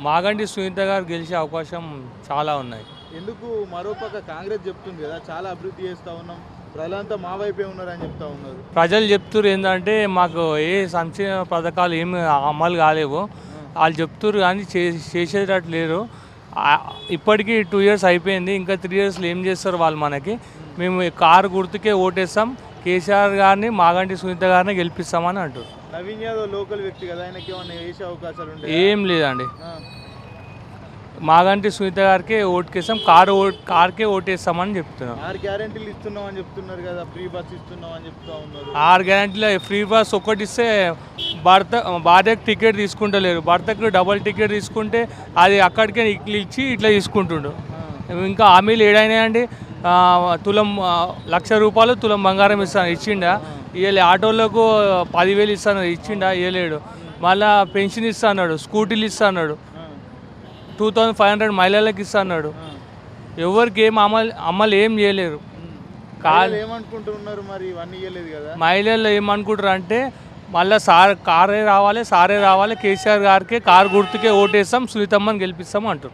మాగంటి సునీత గారు గెలిచే అవకాశం చాలా ఉన్నాయి. ఎందుకు మరోపక్క కాంగ్రెస్ చెప్తుంది కదా చాలా అభివృద్ధి చేస్తూ ఉన్నాం, ప్రజలంతా మా వైపే ఉన్నారని చెప్తా ఉన్నారు. ప్రజలు చెప్తున్నారు ఏంటంటే మాకు ఏ సంక్షేమ పథకాలు ఏమి అమలు కాలేవు, వాళ్ళు చెప్తున్నారు కానీ చేసేటట్టు లేరు. ఇప్పటికీ 2 years అయిపోయింది, ఇంకా 3 yearsలో ఏం చేస్తారు వాళ్ళు మనకి. మేము కారు గుర్తుకే ఓటేస్తాం, కేసీఆర్ గారిని మాగంటి సునీత గారిని గెలిపిస్తామని అంటారు. నవీన్ యాదవ్ లోకల్ వ్యక్తి కదా, ఆయనకి ఏమన్నా వేసే అవకాశాలు ఉంటాయి? ఏం లేదండి, మాగంటి సునీత గారికే ఓటుకేస్తాం, కార్కే ఓటేస్తామని చెప్తున్నాం. 6 గ్యారెంటీలు ఇస్తున్నాం అని చెప్తున్నారు కదా, ఫ్రీ బస్ ఇస్తున్నాం అని చెప్తా ఉన్నారు. 6 గ్యారెంటీలో ఫ్రీ బస్ ఒకటి ఇస్తే భార్యకు టికెట్ తీసుకుంటలేరు, భర్తకు డబుల్ టికెట్ తీసుకుంటే అది అక్కడికే ఇచ్చి ఇట్లా తీసుకుంటుండు. ఇంకా హామీలు ఏడైనాయండి, తులం ₹1,00,000 తులం బంగారం ఇచ్చిండా? ఇవ్వలే. ఆటోలకు 10,000 ఇస్తాను, ఇచ్చిండా? ఇవ్వలేడు. మళ్ళీ పెన్షన్ ఇస్తా అన్నాడు, స్కూటీలు ఇస్తా అన్నాడు, 2,500 మహిళలకు ఇస్తా అన్నాడు. ఎవరికి ఏం అమలు ఏం చేయలేరు. ఏమనుకుంటున్నారు మరి, ఇవన్నీ ఇవ్వలేదు కదా. మహిళలు ఏమనుకుంటారు అంటే మళ్ళీ సారే రావాలి, కేసీఆర్ గారికి కారు గుర్తుకే ఓటేస్తాం, సునీతమ్మని గెలిపిస్తాం అంటారు.